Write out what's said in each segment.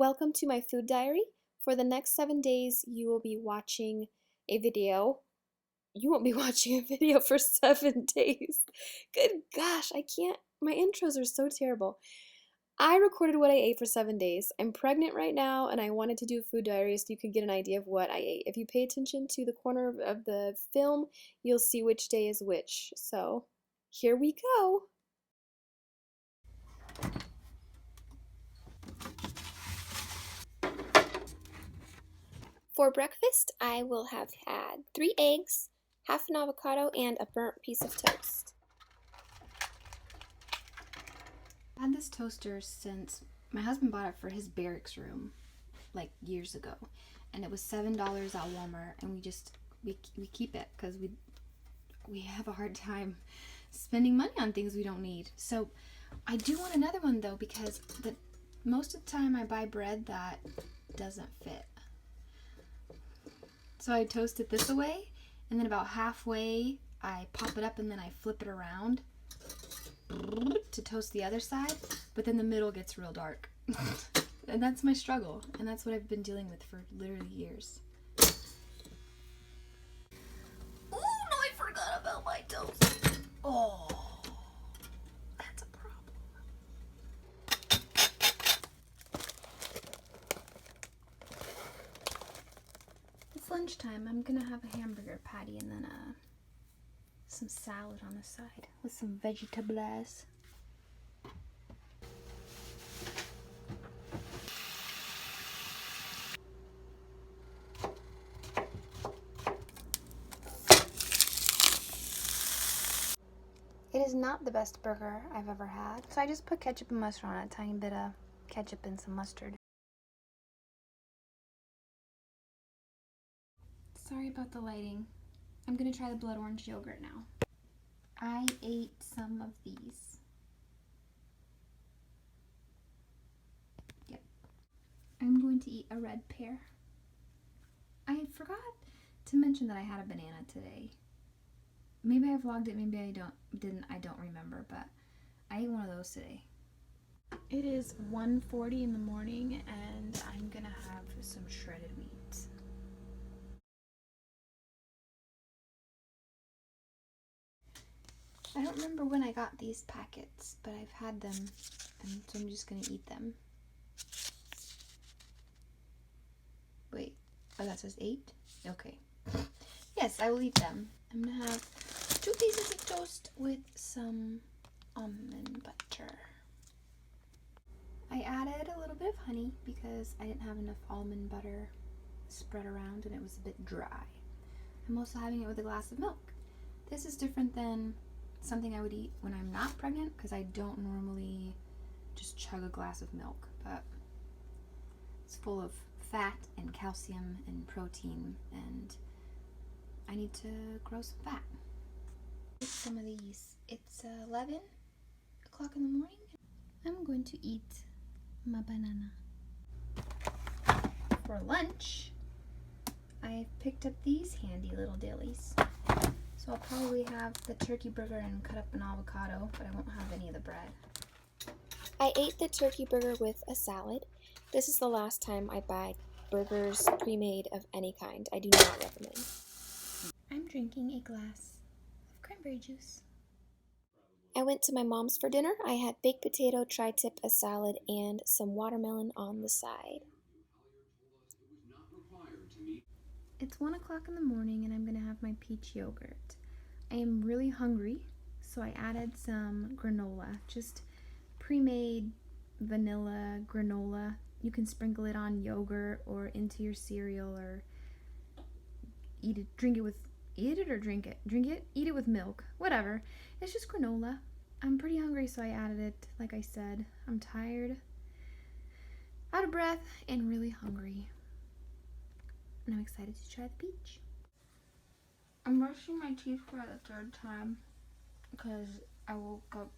Welcome to my food diary. For the next 7 days, you will be watching a video. You won't be watching a video for 7 days. Good gosh, I can't. My intros are so terrible. I recorded what I ate for 7 days. I'm pregnant right now, and I wanted to do a food diary so you could get an idea of what I ate. If you pay attention to the corner of the film, you'll see which day is which. So, here we go. For breakfast, I will have had 3 eggs, half an avocado, and a burnt piece of toast. I've had this toaster since my husband bought it for his barracks room like years ago, and it was $7 at Walmart, and we keep it because we have a hard time spending money on things we don't need. So I do want another one though, because most of the time I buy bread that doesn't fit. So I toast it this way, and then about halfway I pop it up and then I flip it around to toast the other side, but then the middle gets real dark. And that's my struggle, and that's what I've been dealing with for literally years. Oh, no, I forgot about my toast. Oh, that's a problem. It's lunchtime. I'm gonna have a hamburger patty and then some salad on the side with some vegetables. It is not the best burger I've ever had, so I just put ketchup and mustard on it, a tiny bit of ketchup and some mustard. Sorry about the lighting. I'm gonna try the blood orange yogurt now. I ate some of these. Yep. I'm going to eat a red pear. I forgot to mention that I had a banana today. Maybe I vlogged it, maybe I don't remember, but I ate one of those today. It is 1:40 in the morning and I'm gonna have some shredded wheat. I don't remember when I got these packets, but I've had them, and so I'm just gonna eat them. Wait, oh, that says 8? Okay. Yes, I will eat them. I'm gonna have 2 pieces of toast with some almond butter. I added a little bit of honey because I didn't have enough almond butter spread around and it was a bit dry. I'm also having it with a glass of milk. This is different than something I would eat when I'm not pregnant, because I don't normally just chug a glass of milk, but it's full of fat and calcium and protein, and I need to grow some fat. Some of these. It's 11 o'clock in the morning. I'm going to eat my banana. For lunch, I picked up these handy little dillies. So I'll probably have the turkey burger and cut up an avocado, but I won't have any of the bread. I ate the turkey burger with a salad. This is the last time I buy burgers pre-made of any kind. I do not recommend. I'm drinking a glass of cranberry juice. I went to my mom's for dinner. I had baked potato, tri-tip, a salad, and some watermelon on the side. It's 1 o'clock in the morning and I'm gonna have my peach yogurt. I am really hungry, so I added some granola, just pre-made vanilla granola. You can sprinkle it on yogurt or into your cereal, or eat it with milk, whatever. It's just granola. I'm pretty hungry, so I added it. Like I said, I'm tired, out of breath, and really hungry. And I'm excited to try the peach. I'm brushing my teeth for the 3rd time because I woke up,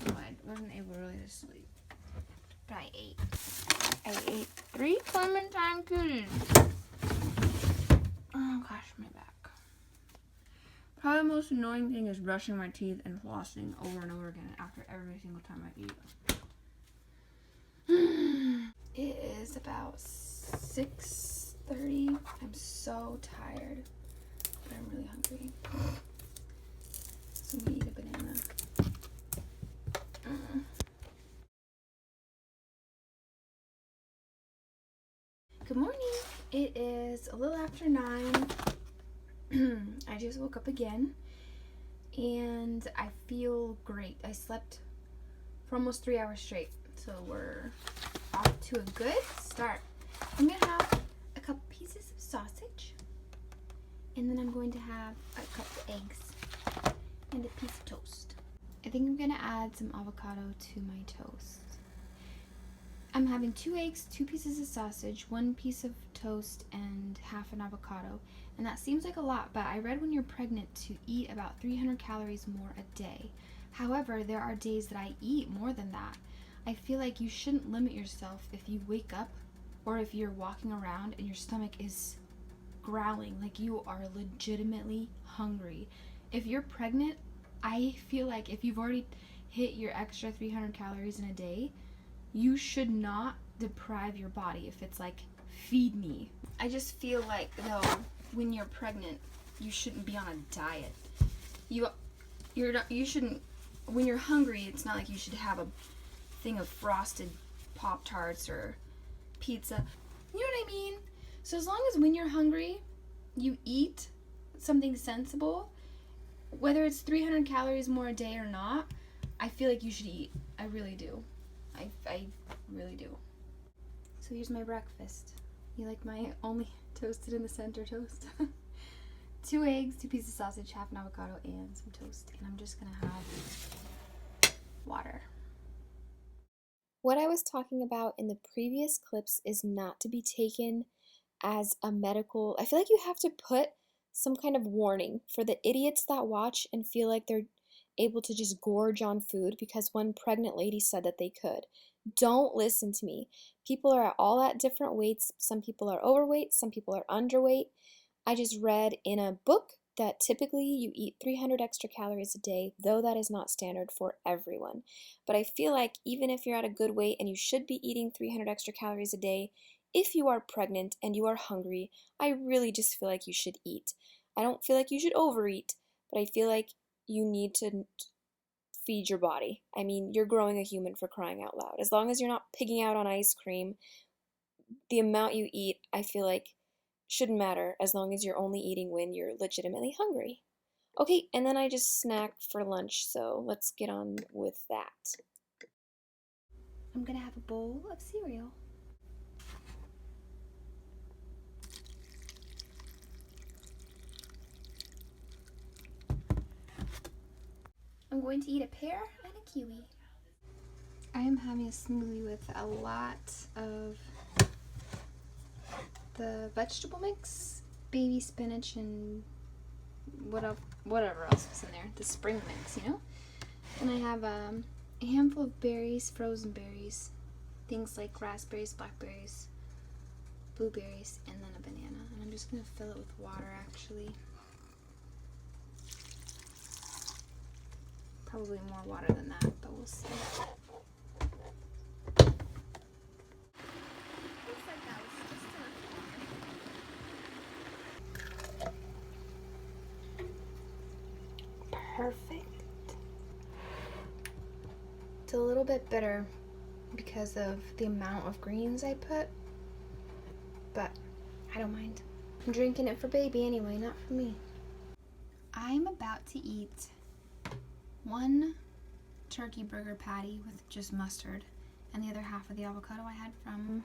I wasn't able really to sleep. But I ate 3 clementine cuties. Oh gosh, my back. Probably the most annoying thing is brushing my teeth and flossing over and over again after every single time I eat. about 6:30. I'm so tired, but I'm really hungry. So I'm gonna eat a banana. Good morning. It is a little after 9. I just woke up again and I feel great. I slept for almost 3 hours straight, so we're off to a good start. I'm gonna have a couple pieces of sausage, and then I'm going to have a couple eggs and a piece of toast. I think I'm gonna add some avocado to my toast. I'm having 2 eggs, 2 pieces of sausage, 1 piece of toast, and half an avocado. And that seems like a lot, but I read when you're pregnant to eat about 300 calories more a day. However, there are days that I eat more than that. I feel like you shouldn't limit yourself if you wake up or if you're walking around and your stomach is growling, like you are legitimately hungry. If you're pregnant, I feel like if you've already hit your extra 300 calories in a day, you should not deprive your body if it's like, feed me. I just feel like, though, when you're pregnant, you shouldn't be on a diet. You shouldn't, when you're hungry, it's not like you should have a thing of frosted Pop-Tarts or pizza. You know what I mean? So as long as when you're hungry, you eat something sensible, whether it's 300 calories more a day or not, I feel like you should eat. I really do. I really do. So here's my breakfast. You like my only toasted in the center toast? 2 eggs, 2 pieces of sausage, half an avocado, and some toast. And I'm just gonna have water. What I was talking about in the previous clips is not to be taken as a medical. I feel like you have to put some kind of warning for the idiots that watch and feel like they're able to just gorge on food because one pregnant lady said that they could. Don't listen to me. People are all at different weights. Some people are overweight, some people are underweight. I just read in a book that typically you eat 300 extra calories a day, though that is not standard for everyone. But I feel like even if you're at a good weight and you should be eating 300 extra calories a day, if you are pregnant and you are hungry, I really just feel like you should eat. I don't feel like you should overeat, but I feel like you need to feed your body. I mean, you're growing a human, for crying out loud. As long as you're not pigging out on ice cream, the amount you eat, I feel like, shouldn't matter as long as you're only eating when you're legitimately hungry. Okay, and then I just snacked for lunch, so let's get on with that. I'm gonna have a bowl of cereal. I'm going to eat a pear and a kiwi. I am having a smoothie with a lot of the vegetable mix, baby spinach, and whatever else was in there. The spring mix, you know? And I have a handful of berries, frozen berries, things like raspberries, blackberries, blueberries, and then a banana. And I'm just going to fill it with water, actually. Probably more water than that, but we'll see. Perfect. It's a little bit bitter because of the amount of greens I put, but I don't mind. I'm drinking it for baby anyway, not for me. I'm about to eat 1 turkey burger patty with just mustard and the other half of the avocado I had from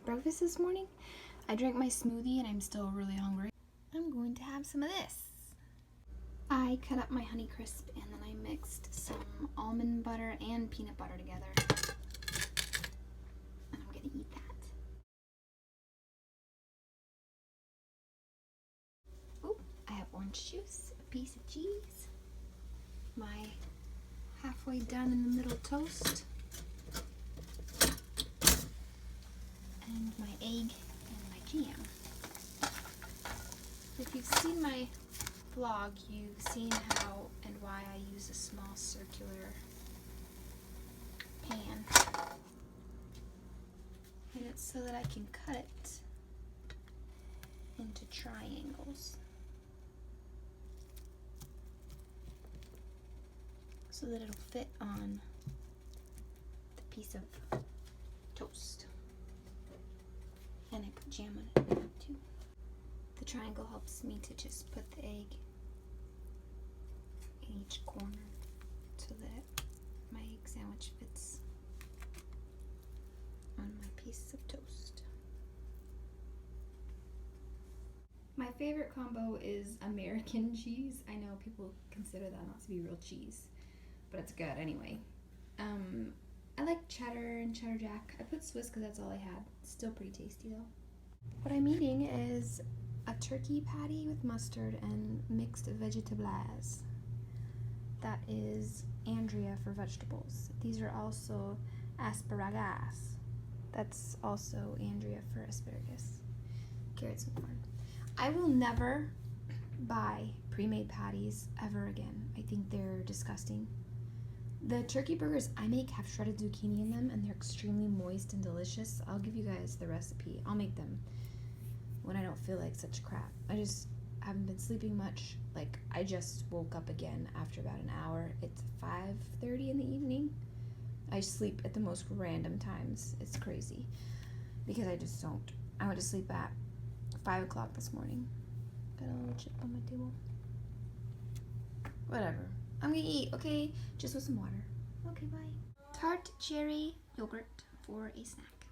breakfast this morning. I drank my smoothie and I'm still really hungry. I'm going to have some of this. I cut up my Honey Crisp and then I mixed some almond butter and peanut butter together. And I'm gonna eat that. Oh, I have orange juice, a piece of cheese, my halfway done in the middle toast, and my egg and my jam. If you've seen my vlog, you've seen how and why I use a small circular pan. And it's so that I can cut it into triangles so that it'll fit on the piece of toast. And I put jam on it too. The triangle helps me to just put the egg in each corner so that my egg sandwich fits on my piece of toast. My favorite combo is American cheese. I know people consider that not to be real cheese, but it's good anyway. I like cheddar and cheddar jack. I put Swiss because that's all I had. It's still pretty tasty though. What I'm eating is a turkey patty with mustard and mixed vegetables. That is Andrea for vegetables. These are also asparagus. That's also Andrea for asparagus. Carrots and corn. I will never buy pre-made patties ever again. I think they're disgusting. The turkey burgers I make have shredded zucchini in them and they're extremely moist and delicious. I'll give you guys the recipe. I'll make them when I don't feel like such crap. I just haven't been sleeping much. Like, I just woke up again after about an hour. It's 5:30 in the evening. I sleep at the most random times. It's crazy because I just don't. I went to sleep at 5 o'clock this morning. Got a little chip on my table. Whatever. I'm gonna eat, okay? Just with some water. Okay, bye. Tart cherry yogurt for a snack.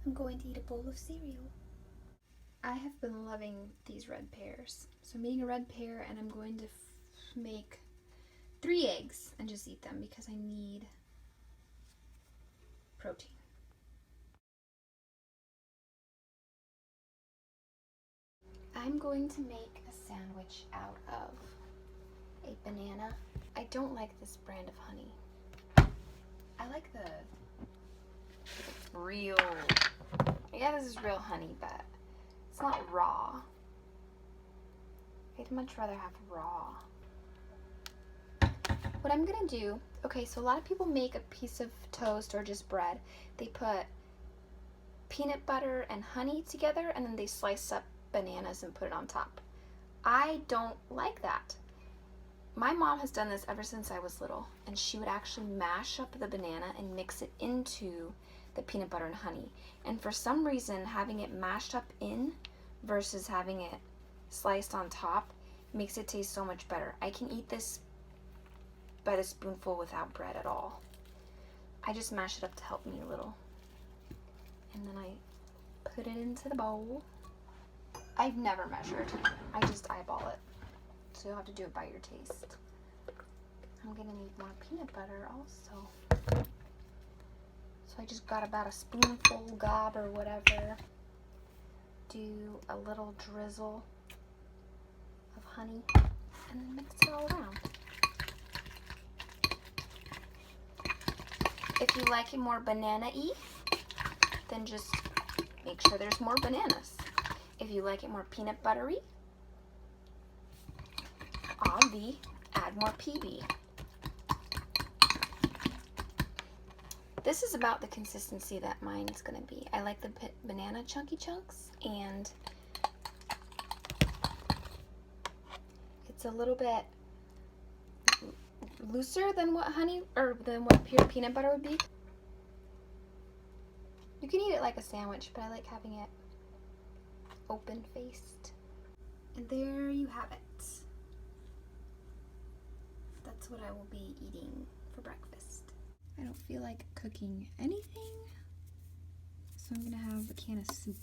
I'm going to eat a bowl of cereal. I have been loving these red pears. So I'm eating a red pear and I'm going to make 3 eggs and just eat them because I need protein. I'm going to make a sandwich out of a banana. I don't like this brand of honey. I like the real, yeah, this is real honey, but it's not raw. I'd much rather have raw. What I'm gonna do, okay, so a lot of people make a piece of toast or just bread. They put peanut butter and honey together and then they slice up bananas and put it on top. I don't like that. My mom has done this ever since I was little, and she would actually mash up the banana and mix it into the peanut butter and honey. And for some reason, having it mashed up in versus having it sliced on top makes it taste so much better. I can eat this by the spoonful without bread at all. I just mash it up to help me a little. And then I put it into the bowl. I've never measured. I just eyeball it. So you'll have to do it by your taste. I'm gonna need more peanut butter also. So I just got about a spoonful, gob or whatever. Do a little drizzle of honey and then mix it all around. If you like it more banana-y, then just make sure there's more bananas. If you like it more peanut buttery, add more PB. This is about the consistency that mine is going to be. I like the banana chunky chunks, and it's a little bit looser than what honey or than what pure peanut butter would be. You can eat it like a sandwich, but I like having it open-faced. And there you have it. That's what I will be eating for breakfast. I don't feel like cooking anything, so I'm gonna have a can of soup.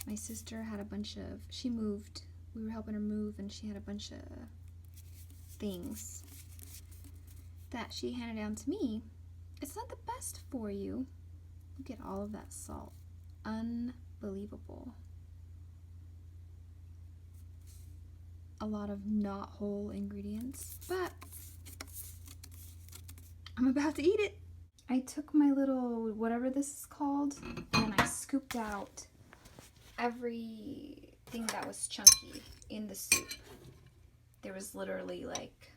My sister had a bunch of, she moved, we were helping her move, and she had a bunch of things that she handed down to me. It's not the best for you. Look at all of that salt. Unbelievable. A lot of not whole ingredients, but I'm about to eat it. I took my little, whatever this is called, and I scooped out everything that was chunky in the soup. There was literally like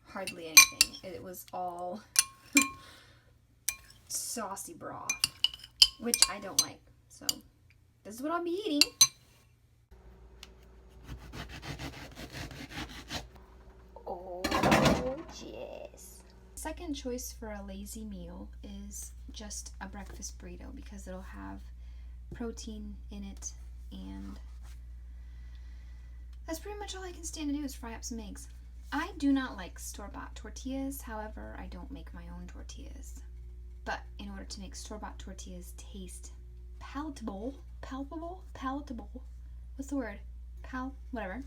hardly anything. It was all saucy broth, which I don't like. So this is what I'll be eating. Oh, yes. Second choice for a lazy meal is just a breakfast burrito because it'll have protein in it, and that's pretty much all I can stand to do is fry up some eggs. I do not like store-bought tortillas, however, I don't make my own tortillas. But in order to make store-bought tortillas taste palatable, what's the word? Whatever.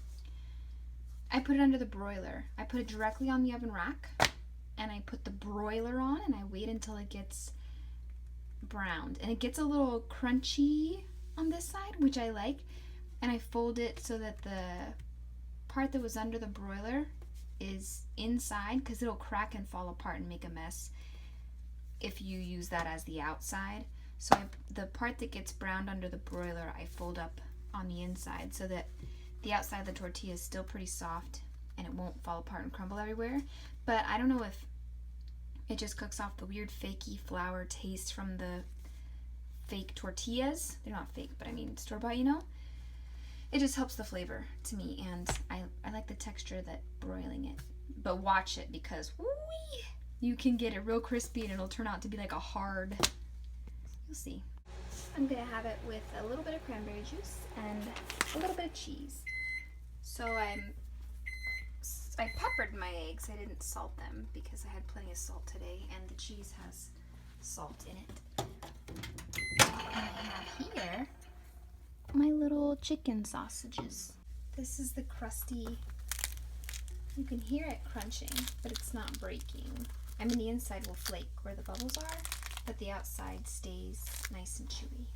I put it under the broiler. I put it directly on the oven rack, and I put the broiler on, and I wait until it gets browned. And it gets a little crunchy on this side, which I like, and I fold it so that the part that was under the broiler is inside, because it'll crack and fall apart and make a mess if you use that as the outside. So the part that gets browned under the broiler, I fold up on the inside so that the outside of the tortilla is still pretty soft and it won't fall apart and crumble everywhere. But I don't know if it just cooks off the weird fakey flour taste from the fake tortillas. They're not fake, but I mean store-bought, you know? It just helps the flavor to me, and I like the texture that broiling it. But watch it, because woo-wee, you can get it real crispy and it'll turn out to be like a hard, you'll see. I'm gonna have it with a little bit of cranberry juice and a little bit of cheese. So I peppered my eggs. I didn't salt them because I had plenty of salt today, and the cheese has salt in it. And I have here my little chicken sausages. This is the crusty, you can hear it crunching, but it's not breaking. I mean, the inside will flake where the bubbles are, but the outside stays nice and chewy.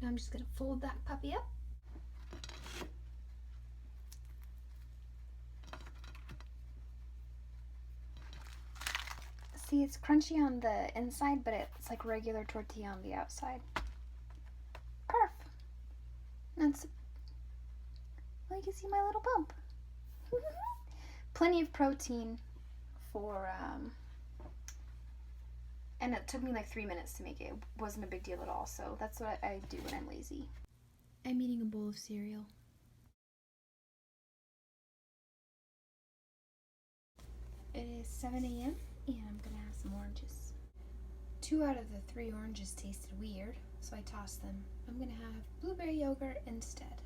Now I'm just gonna fold that puppy up. See, it's crunchy on the inside, but it's like regular tortilla on the outside. Perf. That's, well, you can see my little bump. Plenty of protein for, and it took me like 3 minutes to make it. It wasn't a big deal at all, so that's what I do when I'm lazy. I'm eating a bowl of cereal. It is 7 a.m. and I'm gonna have some oranges. 2 out of the 3 oranges tasted weird, so I tossed them. I'm gonna have blueberry yogurt instead.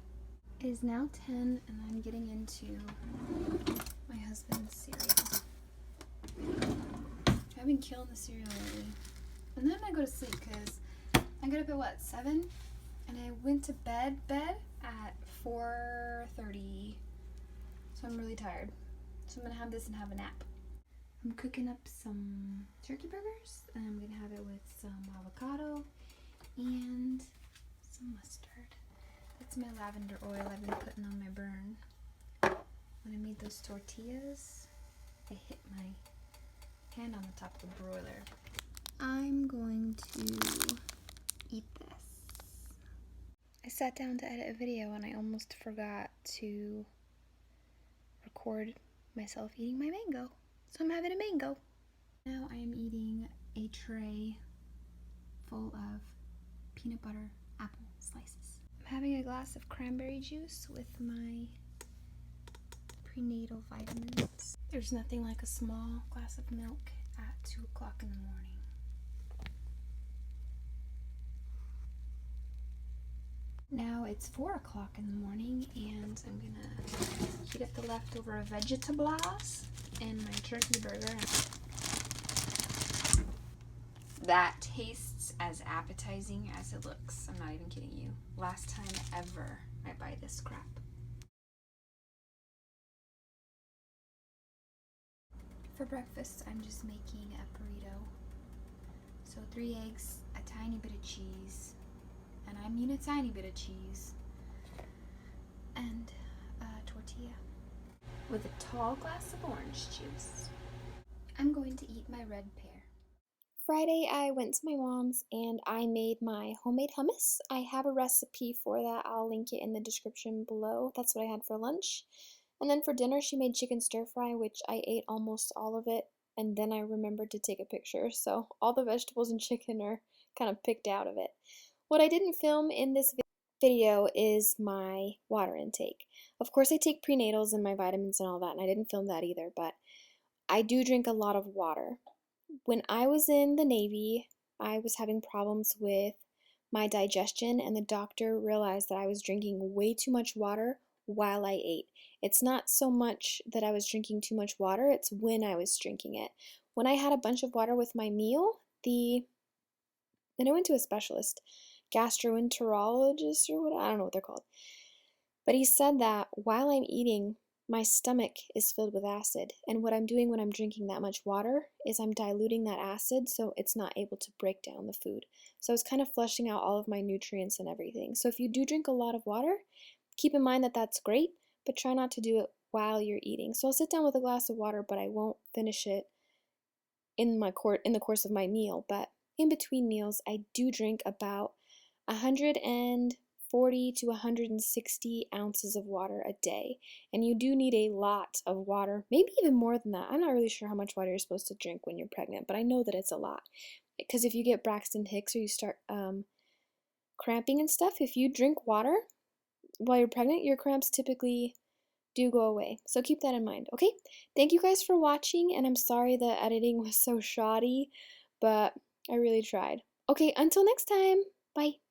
It is now 10 and I'm getting into my husband's cereal. I've been killing the cereal lately. And then I go to sleep because I got up at what, 7? And I went to bed at 4:30. So I'm really tired. So I'm gonna have this and have a nap. I'm cooking up some turkey burgers, and I'm gonna have it with some avocado and some mustard. That's my lavender oil I've been putting on my burn. When I made those tortillas, I hit my hand on the top of the broiler. I'm going to eat this. I sat down to edit a video and I almost forgot to record myself eating my mango. So I'm having a mango. Now I am eating a tray full of peanut butter apple slices. I'm having a glass of cranberry juice with my prenatal vitamins. There's nothing like a small glass of milk at 2 o'clock in the morning. Now it's 4 o'clock in the morning and I'm gonna heat up the leftover vegetables and my turkey burger. That tastes as appetizing as it looks. I'm not even kidding you. Last time ever I buy this crap. For breakfast, I'm just making a burrito. So 3 eggs, a tiny bit of cheese, and I mean a tiny bit of cheese, and a tortilla with a tall glass of orange juice. I'm going to eat my red pear. Friday, I went to my mom's and I made my homemade hummus. I have a recipe for that. I'll link it in the description below. That's what I had for lunch. And then for dinner, she made chicken stir fry, which I ate almost all of it and then I remembered to take a picture. So all the vegetables and chicken are kind of picked out of it. What I didn't film in this video is my water intake. Of course, I take prenatals and my vitamins and all that, and I didn't film that either, but I do drink a lot of water. When I was in the Navy, I was having problems with my digestion, and the doctor realized that I was drinking way too much water while I ate. It's not so much that I was drinking too much water, it's when I was drinking it. When I had a bunch of water with my meal, then I went to a specialist, gastroenterologist or what, I don't know what they're called. But he said that while I'm eating, my stomach is filled with acid. And what I'm doing when I'm drinking that much water is I'm diluting that acid so it's not able to break down the food. So it's kind of flushing out all of my nutrients and everything. So if you do drink a lot of water, keep in mind that that's great, but try not to do it while you're eating. So I'll sit down with a glass of water, but I won't finish it in the course of my meal. But in between meals, I do drink about 140 to 160 ounces of water a day. And you do need a lot of water, maybe even more than that. I'm not really sure how much water you're supposed to drink when you're pregnant, but I know that it's a lot. Because if you get Braxton Hicks or you start cramping and stuff, if you drink water while you're pregnant, your cramps typically do go away. So keep that in mind, okay? Thank you guys for watching, and I'm sorry the editing was so shoddy, but I really tried. Okay, until next time, bye.